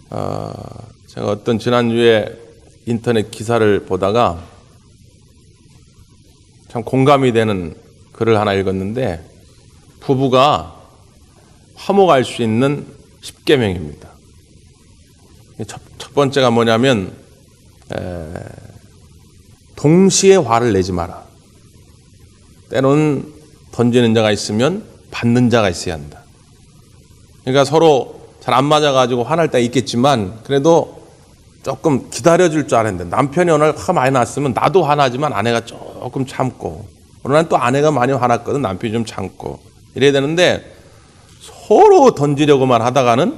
제가 어떤 지난주에 인터넷 기사를 보다가 참 공감이 되는 글을 하나 읽었는데, 부부가 화목할 수 있는 10계명입니다. 첫 번째가 뭐냐면 동시에 화를 내지 마라. 때로는 던지는 자가 있으면 받는 자가 있어야 한다. 그러니까 서로 잘 안 맞아가지고 화날 때가 있겠지만 그래도 조금 기다려줄 줄 알았는데, 남편이 오늘 화가 많이 났으면 나도 화나지만 아내가 조금 참고, 오늘 난 또 아내가 많이 화났거든, 남편이 좀 참고 이래야 되는데, 서로 던지려고만 하다가는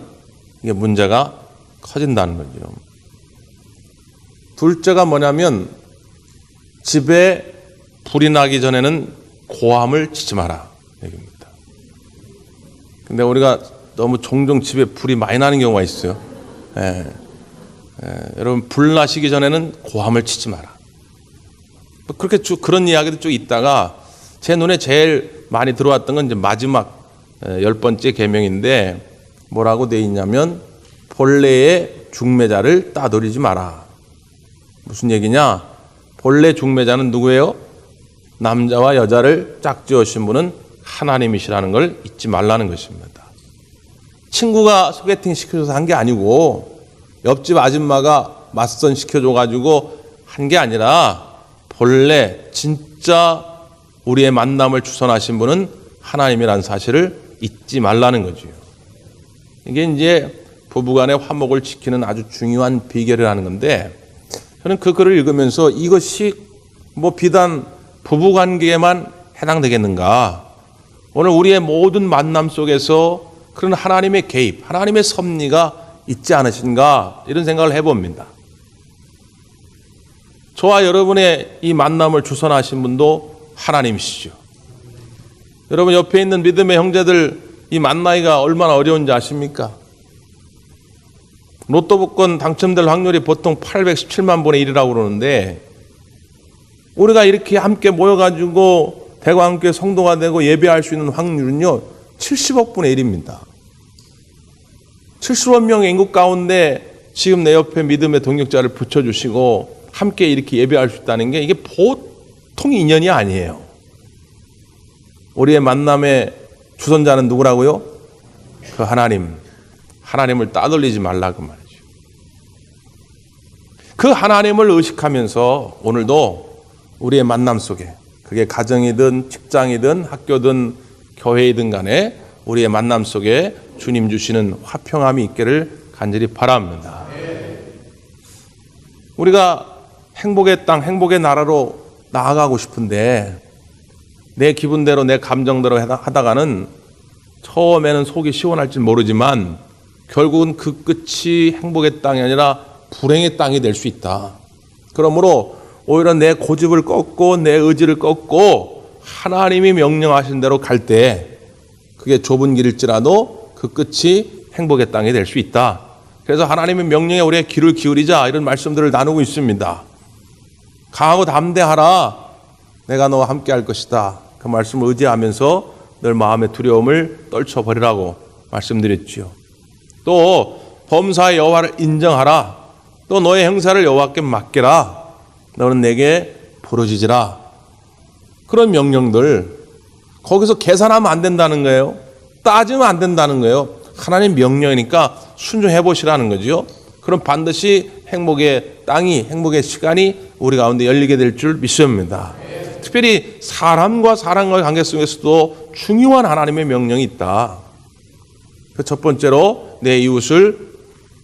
이게 문제가 커진다는 거죠. 둘째가 뭐냐면 집에 불이 나기 전에는 고함을 치지 마라 얘기입니다. 근데 우리가 너무 종종 집에 불이 많이 나는 경우가 있어요. 여러분, 불 나시기 전에는 고함을 치지 마라. 그렇게 그런 이야기도 쭉 있다가 제 눈에 제일 많이 들어왔던 건 이제 마지막 10번째 계명인데, 뭐라고 돼 있냐면 본래의 중매자를 따돌리지 마라. 무슨 얘기냐? 본래 중매자는 누구예요? 남자와 여자를 짝지으신 분은 하나님이시라는 걸 잊지 말라는 것입니다. 친구가 소개팅 시켜줘서 한 게 아니고, 옆집 아줌마가 맞선 시켜줘가지고 한 게 아니라, 본래 진짜 우리의 만남을 주선하신 분은 하나님이라는 사실을 잊지 말라는 거죠. 이게 이제 부부간의 화목을 지키는 아주 중요한 비결을 하는 건데, 저는 그 글을 읽으면서 이것이 뭐 비단 부부관계에만 해당되겠는가? 오늘 우리의 모든 만남 속에서 그런 하나님의 개입, 하나님의 섭리가 있지 않으신가? 이런 생각을 해봅니다. 저와 여러분의 이 만남을 주선하신 분도 하나님이시죠. 여러분, 옆에 있는 믿음의 형제들 이 만나기가 얼마나 어려운지 아십니까? 로또 복권 당첨될 확률이 보통 817만 분의 1이라고 그러는데, 우리가 이렇게 함께 모여가지고 대광교회 성도가 되고 예배할 수 있는 확률은요 70억 분의 1입니다. 70억 명의 인구 가운데 지금 내 옆에 믿음의 동역자를 붙여주시고 함께 이렇게 예배할 수 있다는 게, 이게 보통 인연이 아니에요. 우리의 만남의 주선자는 누구라고요? 그 하나님을 따돌리지 말라고 말이죠. 그 하나님을 의식하면서 오늘도 우리의 만남 속에, 그게 가정이든 직장이든 학교든 교회이든 간에 우리의 만남 속에 주님 주시는 화평함이 있기를 간절히 바랍니다. 우리가 행복의 땅, 행복의 나라로 나아가고 싶은데, 내 기분대로 내 감정대로 하다가는 처음에는 속이 시원할지 모르지만 결국은 그 끝이 행복의 땅이 아니라 불행의 땅이 될 수 있다. 그러므로 오히려 내 고집을 꺾고 내 의지를 꺾고 하나님이 명령하신 대로 갈 때, 그게 좁은 길일지라도 그 끝이 행복의 땅이 될 수 있다. 그래서 하나님의 명령에 우리의 귀를 기울이자, 이런 말씀들을 나누고 있습니다. 강하고 담대하라, 내가 너와 함께 할 것이다. 그 말씀을 의지하면서 늘 마음의 두려움을 떨쳐버리라고 말씀드렸지요. 또 범사의 여호와를 인정하라. 또 너의 행사를 여호와께 맡기라. 너는 내게 부르짖으라. 그런 명령들, 거기서 계산하면 안 된다는 거예요. 따지면 안 된다는 거예요. 하나님 명령이니까 순종해 보시라는 거죠. 그럼 반드시 행복의 땅이, 행복의 시간이 우리 가운데 열리게 될 줄 믿습니다. 특별히 사람과 사람과의 관계 속에서도 중요한 하나님의 명령이 있다. 그 첫 번째로 내 이웃을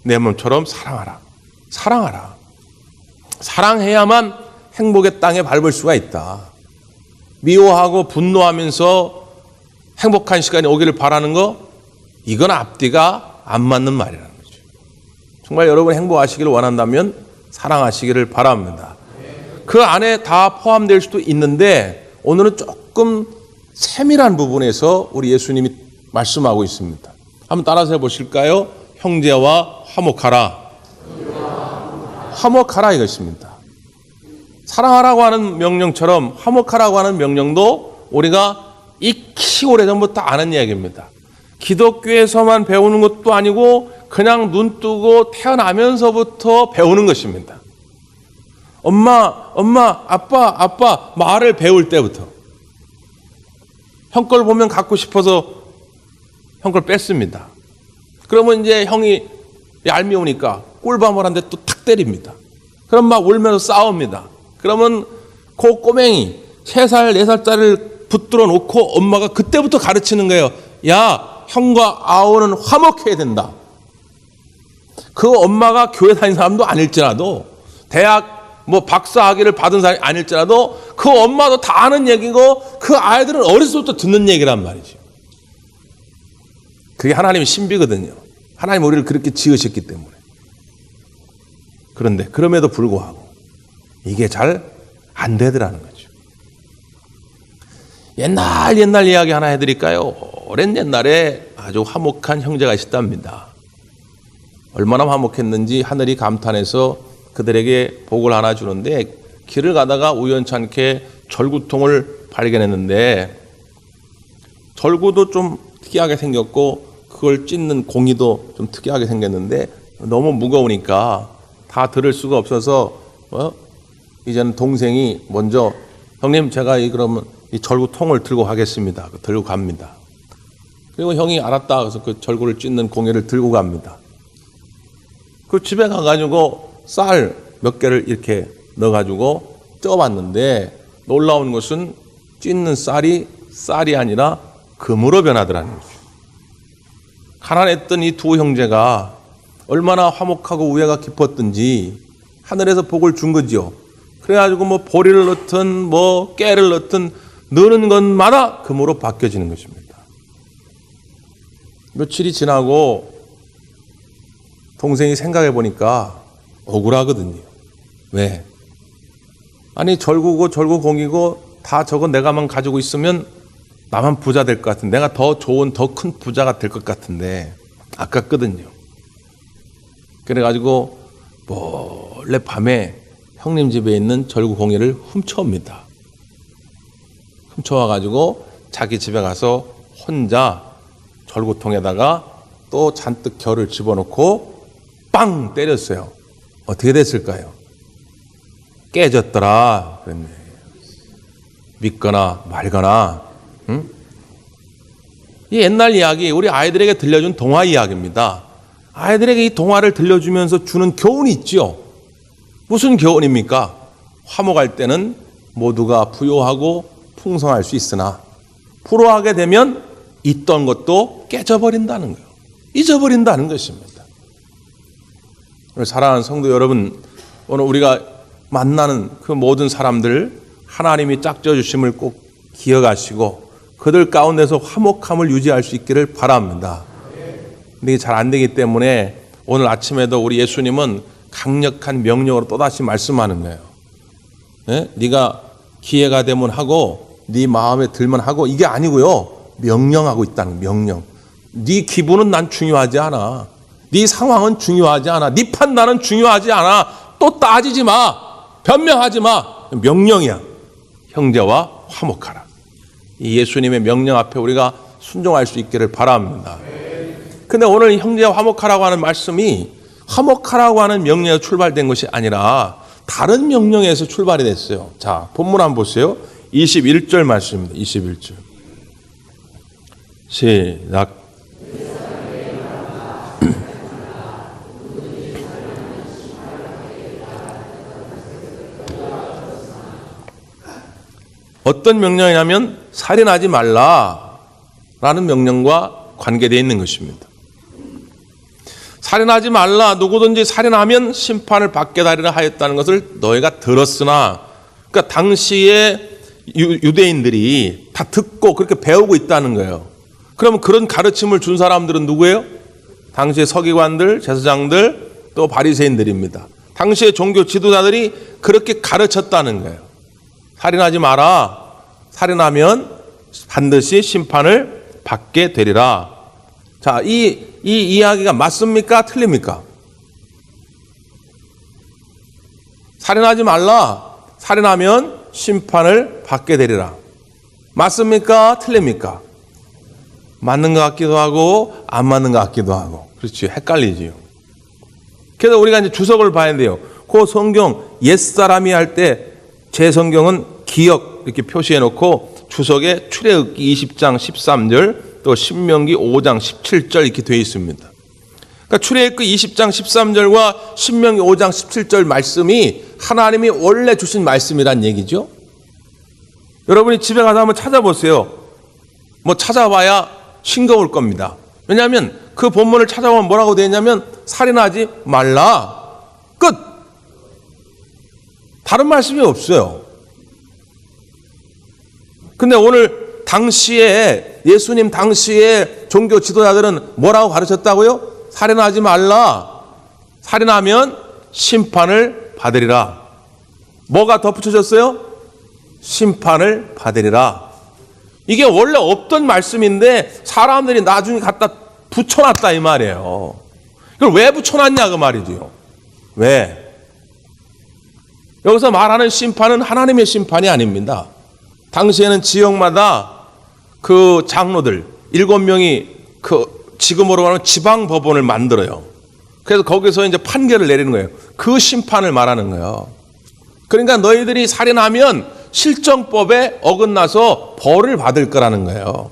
내 몸처럼 사랑하라. 사랑하라. 사랑해야만 행복의 땅에 밟을 수가 있다. 미워하고 분노하면서 행복한 시간이 오기를 바라는 거, 이건 앞뒤가 안 맞는 말이라는 거죠. 정말 여러분 행복하시기를 원한다면 사랑하시기를 바랍니다. 그 안에 다 포함될 수도 있는데, 오늘은 조금 세밀한 부분에서 우리 예수님이 말씀하고 있습니다. 한번 따라서 해보실까요? 형제와 화목하라. 화목하라 이것입니다. 사랑하라고 하는 명령처럼 화목하라고 하는 명령도 우리가 익히 오래전부터 아는 이야기입니다. 기독교에서만 배우는 것도 아니고 그냥 눈 뜨고 태어나면서부터 배우는 것입니다. 엄마, 아빠 말을 배울 때부터. 형 걸 보면 갖고 싶어서 형 걸 뺐습니다. 그러면 이제 형이 얄미우니까 꿀밤을 한 대 또 탁 때립니다. 그럼 막 울면서 싸웁니다. 그러면 그 꼬맹이 3살, 4살짜리를 붙들어 놓고 엄마가 그때부터 가르치는 거예요. 야, 형과 아우는 화목해야 된다. 그 엄마가 교회 다닌 사람도 아닐지라도, 대학 박사학위를 받은 사람이 아닐지라도 그 엄마도 다 아는 얘기고 그 아이들은 어렸을 때부터 듣는 얘기란 말이죠. 그게 하나님의 신비거든요. 하나님 우리를 그렇게 지으셨기 때문에. 그런데 그럼에도 불구하고 이게 잘 안 되더라는 거죠. 옛날 이야기 하나 해드릴까요? 오랜 옛날에 아주 화목한 형제가 있었답니다. 얼마나 화목했는지 하늘이 감탄해서 그들에게 복을 하나 주는데, 길을 가다가 우연찮게 절구통을 발견했는데, 절구도 좀 특이하게 생겼고 그걸 찢는 공이도 좀 특이하게 생겼는데 너무 무거우니까 다 들을 수가 없어서 이제는 동생이 먼저, 형님 제가 그러면 이 절구통을 들고 가겠습니다. 들고 갑니다. 그리고 형이 알았다. 그래서 그 절구를 찢는 공예를 들고 갑니다. 그 집에 가가지고 쌀 몇 개를 이렇게 넣어가지고 쪄봤는데, 놀라운 것은 찢는 쌀이 아니라 금으로 변하더라는 거죠. 가난했던 이 두 형제가 얼마나 화목하고 우애가 깊었든지 하늘에서 복을 준 거지요. 그래가지고 보리를 넣든 깨를 넣든 넣는 것마다 금으로 바뀌어지는 것입니다. 며칠이 지나고 동생이 생각해 보니까 억울하거든요. 왜? 아니 절구고 절구공이고 다 저거 내가만 가지고 있으면 나만 부자 될 것 같은데, 내가 더 좋은 더 큰 부자가 될 것 같은데 아깝거든요. 그래가지고 몰래 밤에 형님 집에 있는 절구공예를 훔쳐옵니다. 훔쳐와가지고 자기 집에 가서 혼자 절구통에다가 또 잔뜩 결을 집어넣고 빵 때렸어요. 어떻게 됐을까요? 깨졌더라. 그랬네. 믿거나 말거나. 응? 이 옛날 이야기, 우리 아이들에게 들려준 동화 이야기입니다. 아이들에게 이 동화를 들려주면서 주는 교훈이 있죠. 무슨 교훈입니까? 화목할 때는 모두가 부요하고 풍성할 수 있으나 불화하게 되면 있던 것도 깨져버린다는 거예요. 잊어버린다는 것입니다. 사랑하는 성도 여러분, 오늘 우리가 만나는 그 모든 사람들 하나님이 짝지어 주심을 꼭 기억하시고 그들 가운데서 화목함을 유지할 수 있기를 바랍니다. 근데 이게 잘 안 되기 때문에 오늘 아침에도 우리 예수님은 강력한 명령으로 또다시 말씀하는 거예요. 네? 네가 기회가 되면 하고 네 마음에 들면 하고, 이게 아니고요. 명령하고 있다는 명령. 네 기분은 난 중요하지 않아. 네 상황은 중요하지 않아. 네 판단은 중요하지 않아. 또 따지지 마. 변명하지 마. 명령이야. 형제와 화목하라. 이 예수님의 명령 앞에 우리가 순종할 수 있기를 바랍니다. 근데 오늘 형제와 화목하라고 하는 말씀이 화목하라고 하는 명령에서 출발된 것이 아니라 다른 명령에서 출발이 됐어요. 자, 본문 한번 보세요. 21절 말씀입니다. 21절. 시작. 어떤 명령이냐면 살인하지 말라라는 명령과 관계되어 있는 것입니다. 살인하지 말라, 누구든지 살인하면 심판을 받게 하리라 하였다는 것을 너희가 들었으나, 그러니까 당시에 유대인들이 다 듣고 그렇게 배우고 있다는 거예요. 그러면 그런 가르침을 준 사람들은 누구예요? 당시의 서기관들, 제사장들, 또 바리새인들입니다. 당시의 종교 지도자들이 그렇게 가르쳤다는 거예요. 살인하지 마라. 살인하면 반드시 심판을 받게 되리라. 자, 이 이야기가 맞습니까? 틀립니까? 살인하지 말라. 살인하면 심판을 받게 되리라. 맞습니까? 틀립니까? 맞는 것 같기도 하고 안 맞는 것 같기도 하고. 그렇지. 헷갈리지요. 그래서 우리가 이제 주석을 봐야 돼요. 그 성경 옛사람이 할 때 제 성경은 기역 이렇게 표시해 놓고 주석에 출애굽기 20장 13절 또 신명기 5장 17절 이렇게 되어 있습니다. 그러니까 출애굽기 20장 13절과 신명기 5장 17절 말씀이 하나님이 원래 주신 말씀이란 얘기죠. 여러분이 집에 가서 한번 찾아보세요. 뭐 찾아봐야 싱거울 겁니다. 왜냐하면 그 본문을 찾아보면 뭐라고 되어 있냐면 살인하지 말라. 끝. 다른 말씀이 없어요. 근데 오늘 당시에 예수님 당시에 종교 지도자들은 뭐라고 가르쳤다고요? 살인하지 말라. 살인하면 심판을 받으리라. 뭐가 덧붙여졌어요? 심판을 받으리라. 이게 원래 없던 말씀인데 사람들이 나중에 갖다 붙여놨다 이 말이에요. 이걸 왜 붙여놨냐 그 말이죠. 왜? 여기서 말하는 심판은 하나님의 심판이 아닙니다. 당시에는 지역마다 그 장로들 7명이 그 지금으로 말하면 지방 법원을 만들어요. 그래서 거기서 이제 판결을 내리는 거예요. 그 심판을 말하는 거예요. 그러니까 너희들이 살인하면 실정법에 어긋나서 벌을 받을 거라는 거예요.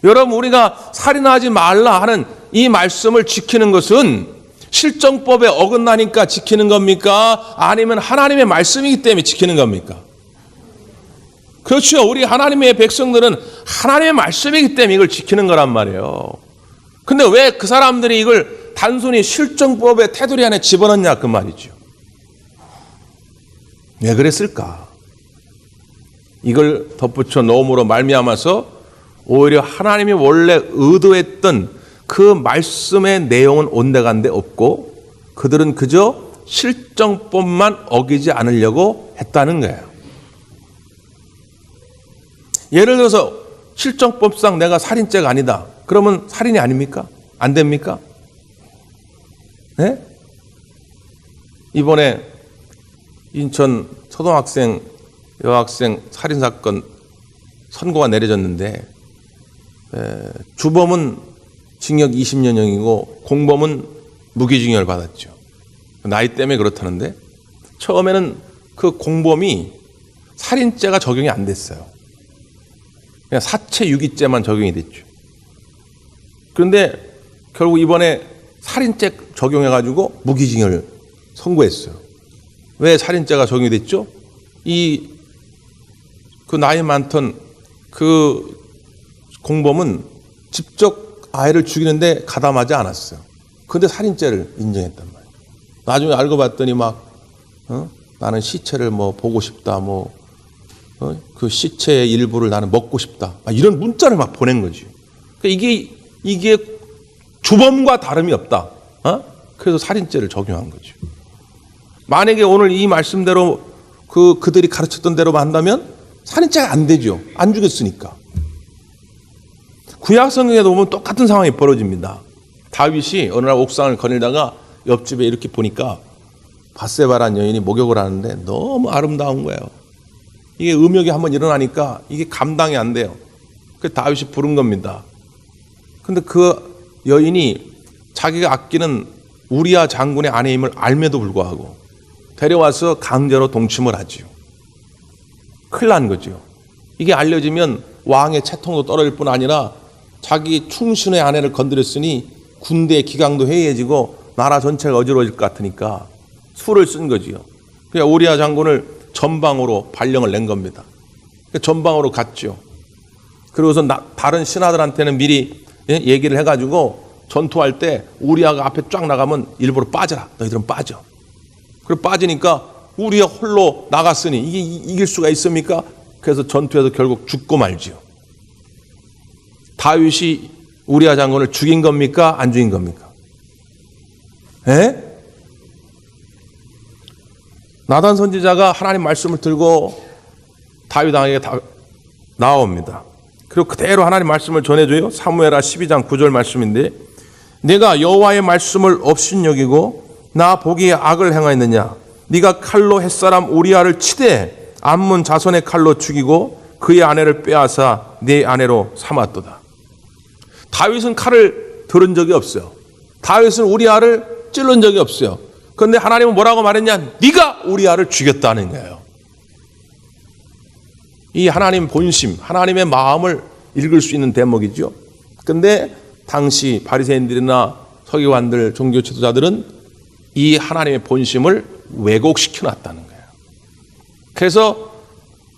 여러분, 우리가 살인하지 말라 하는 이 말씀을 지키는 것은 실정법에 어긋나니까 지키는 겁니까? 아니면 하나님의 말씀이기 때문에 지키는 겁니까? 그렇죠. 우리 하나님의 백성들은 하나님의 말씀이기 때문에 이걸 지키는 거란 말이에요. 근데 왜 그 사람들이 이걸 단순히 실정법의 테두리 안에 집어넣냐 그 말이죠. 왜 그랬을까? 이걸 덧붙여 놓음으로 말미암아서 오히려 하나님이 원래 의도했던 그 말씀의 내용은 온데간데 없고 그들은 그저 실정법만 어기지 않으려고 했다는 거예요. 예를 들어서 실정법상 내가 살인죄가 아니다. 그러면 살인이 아닙니까? 안 됩니까? 네? 이번에 인천 초등학생, 여학생 살인사건 선고가 내려졌는데 주범은 징역 20년형이고 공범은 무기징역을 받았죠. 나이 때문에 그렇다는데 처음에는 그 공범이 살인죄가 적용이 안 됐어요. 그냥 사체유기죄만 적용이 됐죠. 그런데 결국 이번에 살인죄 적용해가지고 무기징역을 선고했어요. 왜 살인죄가 적용이 됐죠? 그 나이 많던 그 공범은 직접 아이를 죽이는데 가담하지 않았어요. 그런데 살인죄를 인정했단 말이에요. 나중에 알고 봤더니 나는 시체를 보고 싶다, 그 시체의 일부를 나는 먹고 싶다, 이런 문자를 막 보낸 거지. 그러니까 이게 주범과 다름이 없다. 그래서 살인죄를 적용한 거죠. 만약에 오늘 이 말씀대로 그들이 가르쳤던 대로만 한다면 살인죄가 안 되죠. 안 죽였으니까. 구약 성경에도 보면 똑같은 상황이 벌어집니다. 다윗이 어느 날 옥상을 거닐다가 옆집에 이렇게 보니까 밧세바라는 여인이 목욕을 하는데 너무 아름다운 거예요. 이게 음욕이 한번 일어나니까 이게 감당이 안 돼요. 그래서 다윗이 부른 겁니다. 근데 그 여인이 자기가 아끼는 우리야 장군의 아내임을 알매도 불구하고 데려와서 강제로 동침을 하지요. 큰일 난 거죠. 이게 알려지면 왕의 채통도 떨어질 뿐 아니라 자기 충신의 아내를 건드렸으니 군대의 기강도 해이해지고 나라 전체가 어지러워질 것 같으니까 수를 쓴 거지요. 그러니까 우리야 장군을 전방으로 발령을 낸 겁니다. 그러니까 전방으로 갔죠. 그리고서 다른 신하들한테는 미리 얘기를 해가지고 전투할 때 우리야가 앞에 쫙 나가면 일부러 빠져라. 너희들은 빠져. 그리고 빠지니까 우리야 홀로 나갔으니 이게 이길 수가 있습니까? 그래서 전투에서 결국 죽고 말지요. 다윗이 우리야 장군을 죽인 겁니까? 안 죽인 겁니까? 나단 선지자가 하나님 말씀을 들고 다윗 왕에게 나옵니다. 그리고 그대로 하나님 말씀을 전해줘요. 사무엘하 12장 9절 말씀인데 내가 여호와의 말씀을 업신여기고 나 보기에 악을 행하였느냐 네가 칼로 햇사람 우리아를 치되 암몬 자손의 칼로 죽이고 그의 아내를 빼앗아 네 아내로 삼았도다. 다윗은 칼을 들은 적이 없어요. 다윗은 우리아를 찔른 적이 없어요. 그런데 하나님은 뭐라고 말했냐? 네가 우리아를 죽였다는 거예요. 이 하나님 본심, 하나님의 마음을 읽을 수 있는 대목이죠. 그런데 당시 바리새인들이나 서기관들, 종교 지도자들은 이 하나님의 본심을 왜곡시켜 놨다는 거예요. 그래서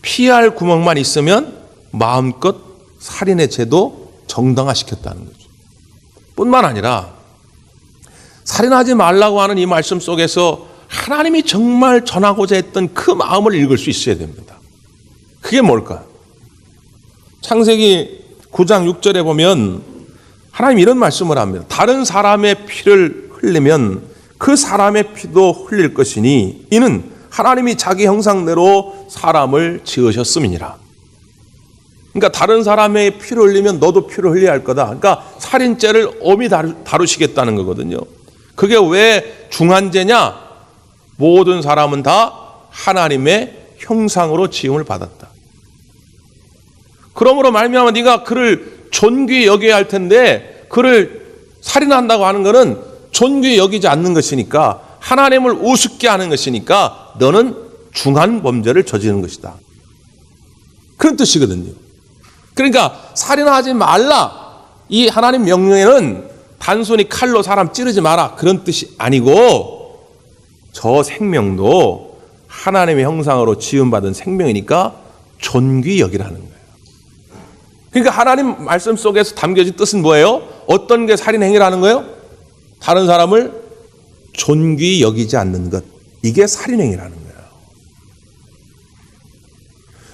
피할 구멍만 있으면 마음껏 살인의 죄도 정당화시켰다는 거죠. 뿐만 아니라 살인하지 말라고 하는 이 말씀 속에서 하나님이 정말 전하고자 했던 그 마음을 읽을 수 있어야 됩니다. 그게 뭘까? 창세기 9장 6절에 보면 하나님 이런 말씀을 합니다. 다른 사람의 피를 흘리면 그 사람의 피도 흘릴 것이니 이는 하나님이 자기 형상대로 사람을 지으셨음이니라. 그러니까 다른 사람의 피를 흘리면 너도 피를 흘려야 할 거다. 그러니까 살인죄를 엄히 다루시겠다는 거거든요. 그게 왜 중한 죄냐? 모든 사람은 다 하나님의 형상으로 지음을 받았다. 그러므로 말미암아 네가 그를 존귀히 여겨야 할 텐데 그를 살인한다고 하는 것은 존귀히 여기지 않는 것이니까 하나님을 우습게 하는 것이니까 너는 중한 범죄를 저지르는 것이다. 그런 뜻이거든요. 그러니까 살인하지 말라. 이 하나님 명령에는 단순히 칼로 사람 찌르지 마라 그런 뜻이 아니고 저 생명도 하나님의 형상으로 지음받은 생명이니까 존귀히 여기라는 거예요. 그러니까 하나님 말씀 속에서 담겨진 뜻은 뭐예요? 어떤 게 살인 행위라는 거예요? 다른 사람을 존귀히 여기지 않는 것. 이게 살인 행위라는 거예요.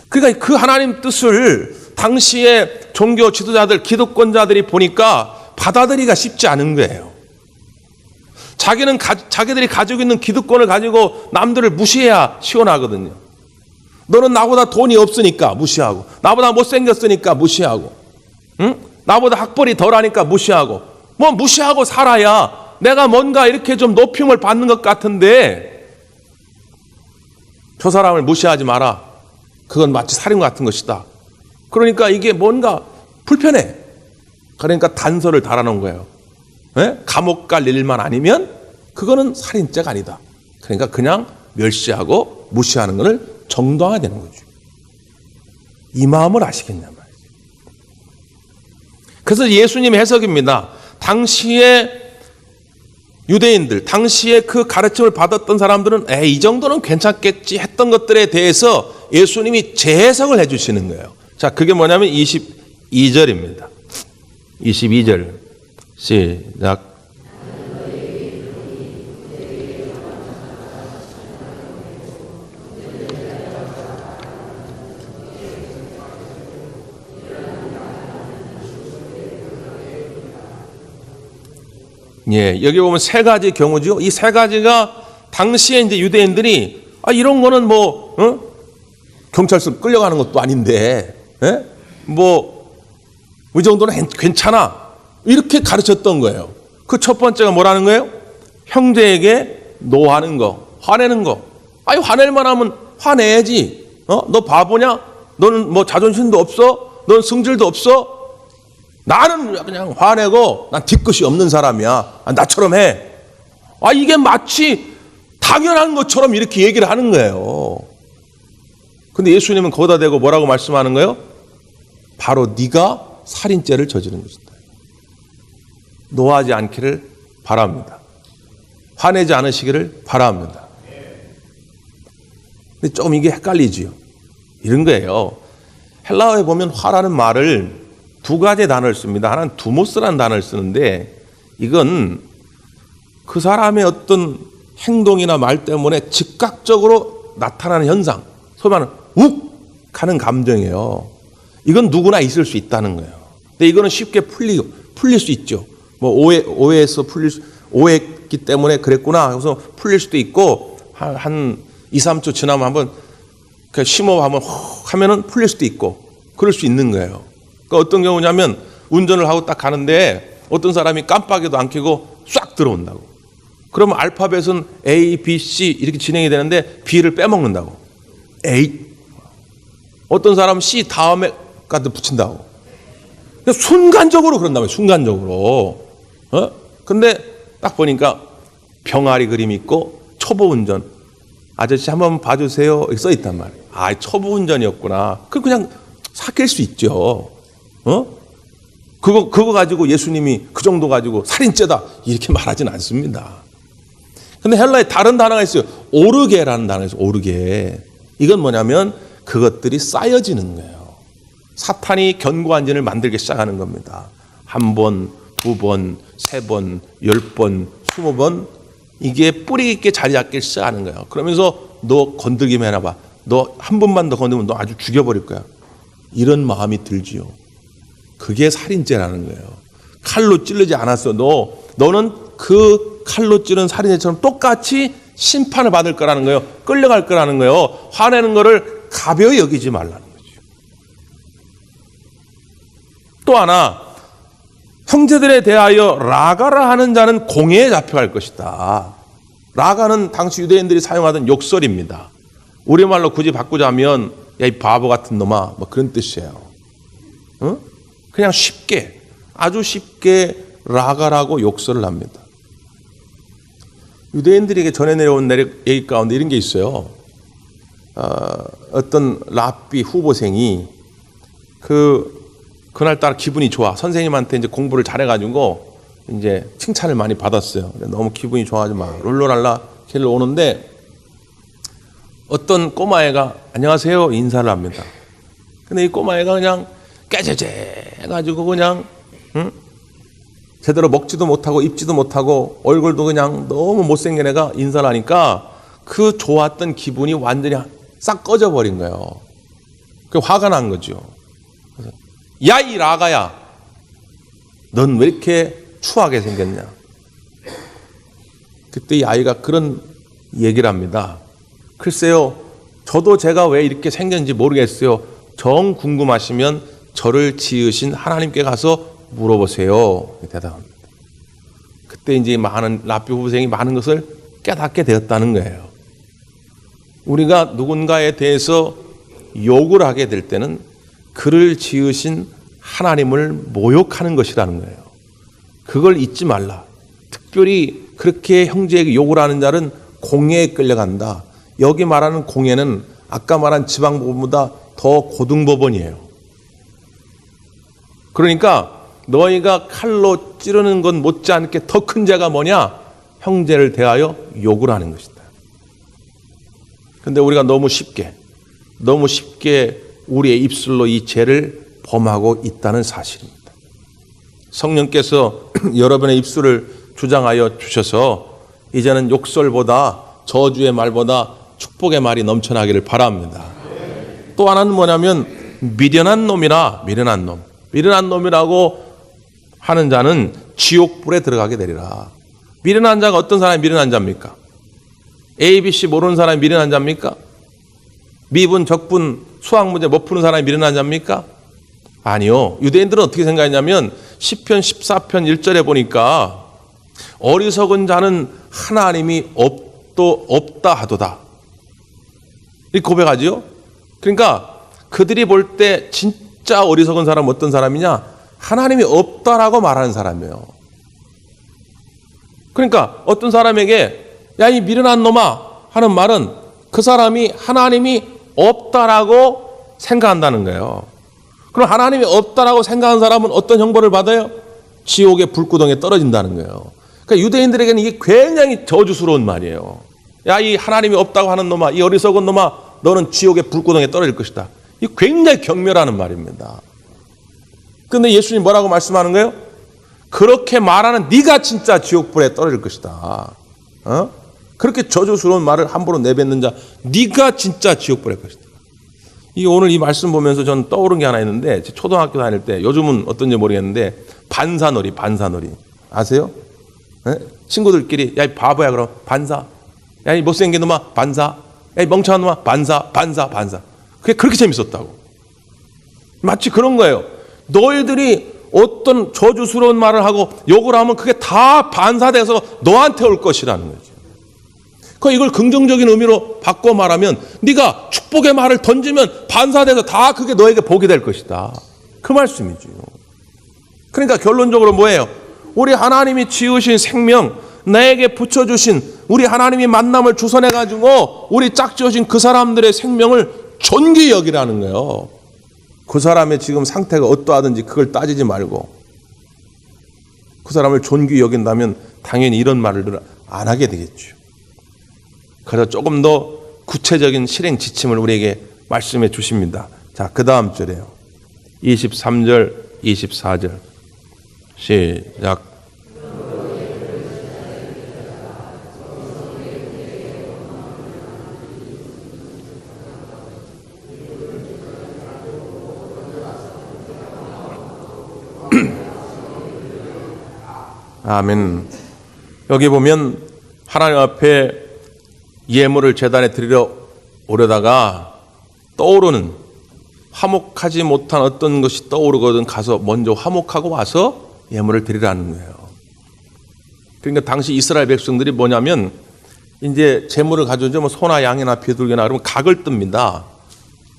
그러니까 그 하나님 뜻을 당시에 종교 지도자들, 기득권자들이 보니까 받아들이기가 쉽지 않은 거예요. 자기들이 가지고 있는 기득권을 가지고 남들을 무시해야 시원하거든요. 너는 나보다 돈이 없으니까 무시하고, 나보다 못생겼으니까 무시하고, 응? 나보다 학벌이 덜하니까 무시하고, 뭐 무시하고 살아야 내가 뭔가 이렇게 좀 높임을 받는 것 같은데 저 사람을 무시하지 마라. 그건 마치 살인 같은 것이다. 그러니까 이게 뭔가 불편해. 그러니까 단서를 달아놓은 거예요. 네? 감옥 갈 일만 아니면 그거는 살인죄가 아니다. 그러니까 그냥 멸시하고 무시하는 것을 정당화되는 거죠. 이 마음을 아시겠냐 말이죠. 그래서 예수님의 해석입니다. 당시에 유대인들, 당시에 그 가르침을 받았던 사람들은 이 정도는 괜찮겠지 했던 것들에 대해서 예수님이 재해석을 해주시는 거예요. 자, 그게 뭐냐면 22절입니다. 22절 시작. 예, 여기 보면 세 가지 경우죠. 이 세 가지가 당시에 이제 유대인들이 이런 거는 뭐 경찰서 끌려가는 것도 아닌데, 이 정도는 괜찮아 이렇게 가르쳤던 거예요. 그 첫 번째가 뭐라는 거예요? 형제에게 노하는 거, 화내는 거. 화낼만 하면 화내야지. 너 바보냐? 너는 뭐 자존심도 없어? 너는 성질도 없어? 나는 그냥 화내고 난 뒤끝이 없는 사람이야. 나처럼 해. 이게 마치 당연한 것처럼 이렇게 얘기를 하는 거예요. 근데 예수님은 거기다 대고 뭐라고 말씀하는 거예요? 바로 네가 살인죄를 저지른 것이다. 노하지 않기를 바랍니다. 화내지 않으시기를 바랍니다. 근데 좀 이게 헷갈리지요. 이런 거예요. 헬라어에 보면 화라는 말을 두 가지 단어를 씁니다. 하나는 두모스라는 단어를 쓰는데 이건 그 사람의 어떤 행동이나 말 때문에 즉각적으로 나타나는 현상, 소위 말하는 욱 하는 감정이에요. 이건 누구나 있을 수 있다는 거예요. 근데 이거는 쉽게 풀릴 수 있죠. 뭐 오해해서 오해했기 때문에 그랬구나. 그래서 풀릴 수도 있고 한 2, 3초 지나면 한번 심호흡 한번 하면은 풀릴 수도 있고 그럴 수 있는 거예요. 그러니까 어떤 경우냐면 운전을 하고 딱 가는데 어떤 사람이 깜빡이도 안 켜고 싹 들어온다고. 그러면 알파벳은 A, B, C 이렇게 진행이 되는데 B를 빼먹는다고. A. 어떤 사람은 C 다음에 까지 붙인다고. 순간적으로 그런다고요. 순간적으로. 근데 딱 보니까 병아리 그림 있고 초보 운전. 아저씨 한번 봐주세요. 이렇게 써 있단 말이에요. 아, 초보 운전이었구나. 그냥 삭힐 수 있죠. 그거 가지고 예수님이 그 정도 가지고 살인죄다 이렇게 말하진 않습니다. 근데 헬라에 다른 단어가 있어요. 오르게라는 단어가 있어요. 오르게. 이건 뭐냐면 그것들이 쌓여지는 거예요. 사탄이 견고한 진을 만들기 시작하는 겁니다. 1번, 2번, 3번, 10번, 20번 이게 뿌리 있게 자리 잡기 시작하는 거예요. 그러면서 너 건들기만 해놔봐. 너 한 번만 더 건드리면 너 아주 죽여버릴 거야. 이런 마음이 들지요. 그게 살인죄라는 거예요. 칼로 찌르지 않았어. 너는 그 칼로 찌른 살인죄처럼 똑같이 심판을 받을 거라는 거예요. 끌려갈 거라는 거예요. 화내는 거를 가벼이 여기지 말라는 거죠. 또 하나, 형제들에 대하여 라가라 하는 자는 공회에 잡혀갈 것이다. 라가는 당시 유대인들이 사용하던 욕설입니다. 우리말로 굳이 바꾸자면 야, 이 바보 같은 놈아, 뭐 그런 뜻이에요. 그냥 쉽게, 아주 쉽게 라가라고 욕설을 합니다. 유대인들에게 전해 내려온 얘기 가운데 이런 게 있어요. 어떤 랍비 후보생이 그날따라 기분이 좋아. 선생님한테 이제 공부를 잘해가지고 이제 칭찬을 많이 받았어요. 너무 기분이 좋아하지 마. 룰루랄라 길로 오는데 어떤 꼬마애가 안녕하세요 인사를 합니다. 근데 이 꼬마애가 그냥 깨재재 해가지고 그냥 제대로 먹지도 못하고 입지도 못하고 얼굴도 그냥 너무 못생긴 애가 인사를 하니까 그 좋았던 기분이 완전히 싹 꺼져버린 거예요. 그 화가 난 거죠. 야, 이 라가야, 넌 왜 이렇게 추하게 생겼냐? 그때 이 아이가 그런 얘기를 합니다. 글쎄요, 저도 제가 왜 이렇게 생겼는지 모르겠어요. 정 궁금하시면 저를 지으신 하나님께 가서 물어보세요. 대답합니다. 그때 이제 많은 랍비 후보생이 많은 것을 깨닫게 되었다는 거예요. 우리가 누군가에 대해서 욕을 하게 될 때는 그를 지으신 하나님을 모욕하는 것이라는 거예요. 그걸 잊지 말라. 특별히 그렇게 형제에게 욕을 하는 자는 공회에 끌려간다. 여기 말하는 공회는 아까 말한 지방법원보다 더 고등법원이에요. 그러니까 너희가 칼로 찌르는 건 못지않게 더 큰 죄가 뭐냐? 형제를 대하여 욕을 하는 것이다. 그런데 우리가 너무 쉽게 우리의 입술로 이 죄를 범하고 있다는 사실입니다. 성령께서 여러분의 입술을 주장하여 주셔서 이제는 욕설보다 저주의 말보다 축복의 말이 넘쳐나기를 바랍니다. 또 하나는 뭐냐면 미련한 놈이라고 하는 자는 지옥불에 들어가게 되리라. 미련한 자가 어떤 사람이 미련한 자입니까? A, B, C 모르는 사람이 미련한 자입니까? 미분, 적분, 수학 문제 못 푸는 사람이 미련한 자입니까? 아니요. 유대인들은 어떻게 생각했냐면 시편 14편 1절에 보니까 어리석은 자는 하나님이 없다 하도다. 이렇게 고백하지요. 그러니까 그들이 볼 때 진짜 어리석은 사람은 어떤 사람이냐? 하나님이 없다라고 말하는 사람이에요. 그러니까 어떤 사람에게 야, 이 미련한 놈아 하는 말은 그 사람이 하나님이 없다라고 생각한다는 거예요. 그럼 하나님이 없다라고 생각하는 사람은 어떤 형벌을 받아요? 지옥의 불구덩이에 떨어진다는 거예요. 그러니까 유대인들에게는 이게 굉장히 저주스러운 말이에요. 야, 이 하나님이 없다고 하는 놈아, 이 어리석은 놈아, 너는 지옥의 불구덩이에 떨어질 것이다. 이 굉장히 경멸하는 말입니다. 그런데 예수님 뭐라고 말씀하는 거예요? 그렇게 말하는 네가 진짜 지옥불에 떨어질 것이다. 그렇게 저주스러운 말을 함부로 내뱉는 자, 네가 진짜 지옥불에 갈 것이다. 이 오늘 이 말씀 보면서 저는 떠오른 게 하나 있는데, 초등학교 다닐 때, 요즘은 어떤지 모르겠는데 반사놀이 아세요? 네? 친구들끼리 야, 이 바보야 그럼 반사, 야, 이 못생긴 놈아 반사, 야, 이 멍청한 놈아 반사. 그게 그렇게 재밌었다고. 마치 그런 거예요. 너희들이 어떤 저주스러운 말을 하고 욕을 하면 그게 다 반사돼서 너한테 올 것이라는 거죠. 이걸 긍정적인 의미로 바꿔 말하면 네가 축복의 말을 던지면 반사돼서 다 그게 너에게 복이 될 것이다. 그 말씀이죠. 그러니까 결론적으로 뭐예요? 우리 하나님이 지으신 생명, 나에게 붙여주신 우리 하나님이 만남을 주선해가지고 우리 짝지어진 그 사람들의 생명을 존귀히 여기라는 거예요. 그 사람의 지금 상태가 어떠하든지 그걸 따지지 말고 그 사람을 존귀히 여긴다면 당연히 이런 말을 안 하게 되겠죠. 그래서 조금 더 구체적인 실행 지침을 우리에게 말씀해 주십니다. 자, 그 다음 절에요. 23절, 24절. 시작. 아멘. 여기 보면 하나님 앞에 예물을 제단에 드리러 오려다가 떠오르는 화목하지 못한 어떤 것이 떠오르거든 가서 먼저 화목하고 와서 예물을 드리라는 거예요. 그러니까 당시 이스라엘 백성들이 뭐냐면 이제 제물을 가져오죠. 뭐 소나 양이나 비둘기나 그러면 각을 뜹니다.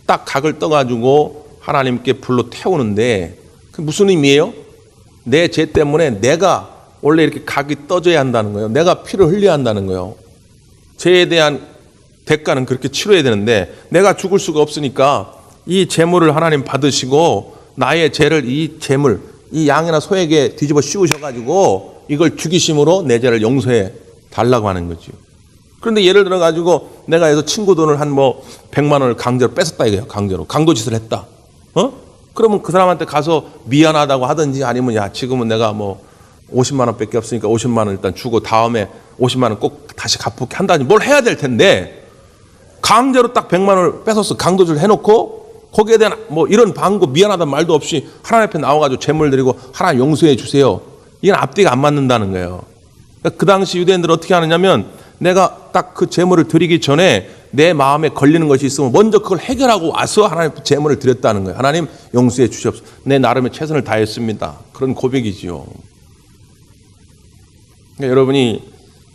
딱 각을 떠가지고 하나님께 불로 태우는데 그 무슨 의미예요? 내 죄 때문에 내가 원래 이렇게 각이 떠져야 한다는 거예요. 내가 피를 흘려야 한다는 거예요. 죄에 대한 대가는 그렇게 치러야 되는데 내가 죽을 수가 없으니까 이 제물을 하나님 받으시고 나의 죄를 이 제물, 이 양이나 소에게 뒤집어 씌우셔가지고 이걸 죽이심으로 내 죄를 용서해 달라고 하는 거죠. 그런데 예를 들어가지고 내가 해서 친구 돈을 한 뭐 100만 원을 강제로 뺏었다 이거예요. 강제로. 강도짓을 했다. 그러면 그 사람한테 가서 미안하다고 하든지 아니면 야 지금은 내가 뭐 50만 원밖에 없으니까 50만 원 일단 주고 다음에 50만 원 꼭 다시 갚게 한다든지 뭘 해야 될 텐데 강제로 딱 100만 원을 뺏어서 강도질 해놓고 거기에 대한 뭐 이런 방구 미안하다는 말도 없이 하나님 앞에 나와가지고 제물 드리고 하나님 용서해 주세요. 이건 앞뒤가 안 맞는다는 거예요. 그 당시 유대인들은 어떻게 하느냐면 내가 딱 그 제물을 드리기 전에 내 마음에 걸리는 것이 있으면 먼저 그걸 해결하고 와서 하나님 제물을 드렸다는 거예요. 하나님 용서해 주시옵소서. 내 나름의 최선을 다했습니다. 그런 고백이지요. 그러니까 여러분이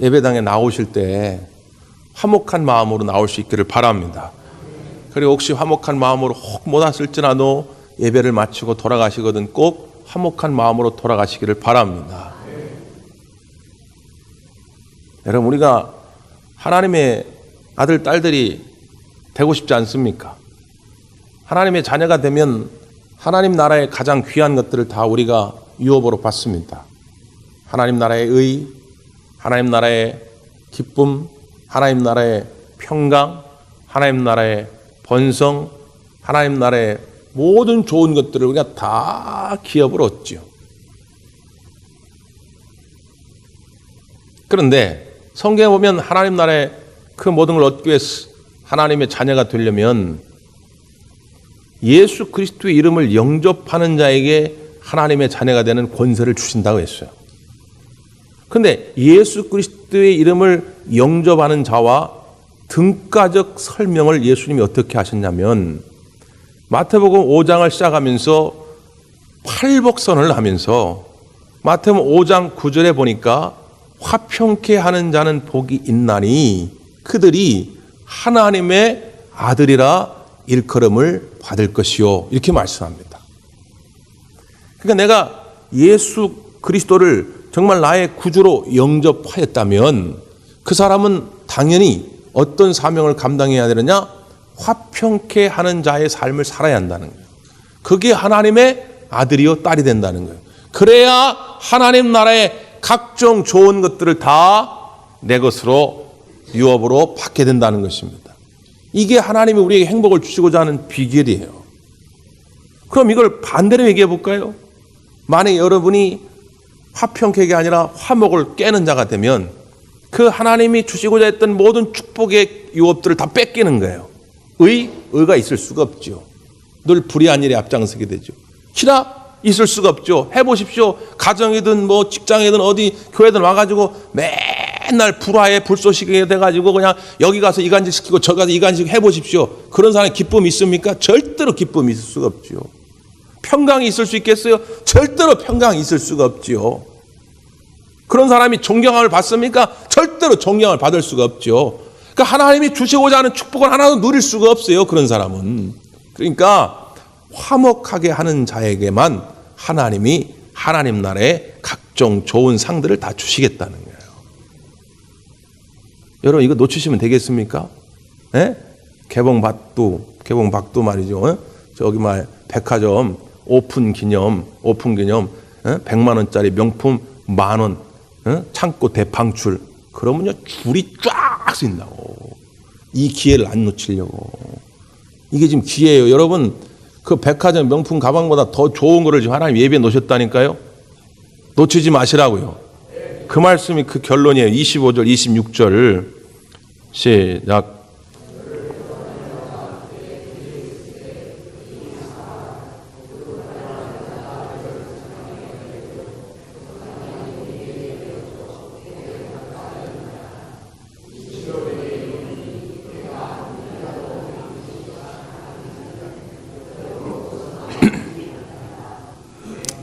예배당에 나오실 때 화목한 마음으로 나올 수 있기를 바랍니다. 그리고 혹시 화목한 마음으로 혹 못 왔을지라도 예배를 마치고 돌아가시거든 꼭 화목한 마음으로 돌아가시기를 바랍니다. 여러분 우리가 하나님의 아들 딸들이 되고 싶지 않습니까? 하나님의 자녀가 되면 하나님 나라의 가장 귀한 것들을 다 우리가 유업으로 받습니다. 하나님 나라의 의, 하나님 나라의 기쁨, 하나님 나라의 평강, 하나님 나라의 번성, 하나님 나라의 모든 좋은 것들을 우리가 다 기업으로 얻죠. 그런데 성경에 보면 하나님 나라의 그 모든 걸 얻기 위해서 하나님의 자녀가 되려면 예수 그리스도의 이름을 영접하는 자에게 하나님의 자녀가 되는 권세를 주신다고 했어요. 그런데 예수 그리스도의 이름을 영접하는 자와 등가적 설명을 예수님이 어떻게 하셨냐면 마태복음 5장을 시작하면서 팔복선을 하면서 마태복음 5장 9절에 보니까 화평케 하는 자는 복이 있나니 그들이 하나님의 아들이라 일컬음을 받을 것이요 이렇게 말씀합니다. 그러니까 내가 예수 그리스도를 정말 나의 구주로 영접하였다면 그 사람은 당연히 어떤 사명을 감당해야 되느냐? 화평케 하는 자의 삶을 살아야 한다는 거예요. 그게 하나님의 아들이요 딸이 된다는 거예요. 그래야 하나님 나라의 각종 좋은 것들을 다 내 것으로 유업으로 받게 된다는 것입니다. 이게 하나님이 우리에게 행복을 주시고자 하는 비결이에요. 그럼 이걸 반대로 얘기해 볼까요? 만약 여러분이 화평케가 아니라 화목을 깨는 자가 되면 그 하나님이 주시고자 했던 모든 축복의 유업들을 다 뺏기는 거예요. 의가 있을 수가 없죠. 늘 불의한 일에 앞장서게 되죠. 희락 있을 수가 없죠. 해보십시오. 가정이든 뭐 직장이든 어디 교회든 와가지고 맨날 불화에 불쏘시게 돼가지고 그냥 여기 가서 이간질 시키고 저기 가서 이간질 해보십시오. 그런 사람의 기쁨이 있습니까? 절대로 기쁨이 있을 수가 없죠. 평강이 있을 수 있겠어요? 절대로 평강이 있을 수가 없죠. 그런 사람이 존경함을 받습니까? 절대로 존경을 받을 수가 없죠. 그러니까 하나님이 주시고자 하는 축복을 하나도 누릴 수가 없어요. 그런 사람은. 그러니까 화목하게 하는 자에게만 하나님이 하나님 나라의 각종 좋은 상들을 다 주시겠다는 거예요. 여러분 이거 놓치시면 되겠습니까? 예? 개봉박두 말이죠. 저기 백화점 오픈 기념 100만 원짜리 명품 10,000원, 창고 대방출. 그러면요 줄이 쫙 서인다고. 이 기회를 안 놓치려고. 이게 지금 기회예요. 여러분 그 백화점 명품 가방보다 더 좋은 거를 지금 하나님 예비해 놓으셨다니까요. 놓치지 마시라고요. 그 말씀이 그 결론이에요. 25절 26절 시작.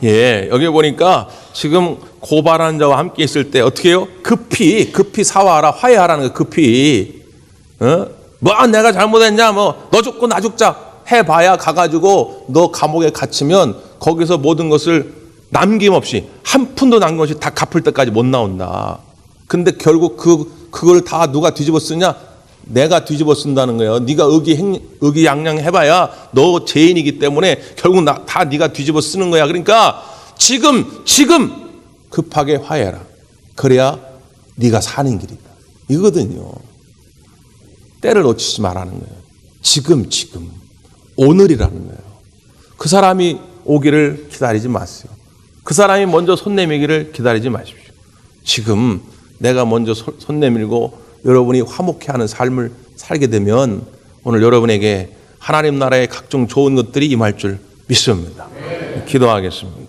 예, 여기 보니까 지금 고발한 자와 함께 있을 때 어떻게 해요? 급히 사화하라, 화해하라는 거. 급히 뭐 내가 잘못했냐, 뭐 너 죽고 나 죽자 해봐야 가가지고 너 감옥에 갇히면 거기서 모든 것을 남김없이 한 푼도 남김없이 다 갚을 때까지 못 나온다. 근데 결국 그걸 다 누가 뒤집어 쓰냐? 내가 뒤집어 쓴다는 거예요. 네가 의기양양 해봐야 너 죄인이기 때문에 결국 다 네가 뒤집어 쓰는 거야. 그러니까 지금 급하게 화해해라. 그래야 네가 사는 길이다. 이거거든요. 때를 놓치지 말라는 거예요. 지금 오늘이라는 거예요. 그 사람이 오기를 기다리지 마세요. 그 사람이 먼저 손 내밀기를 기다리지 마십시오. 지금 내가 먼저 손 내밀고 여러분이 화목해하는 삶을 살게 되면 오늘 여러분에게 하나님 나라의 각종 좋은 것들이 임할 줄 믿습니다. 기도하겠습니다.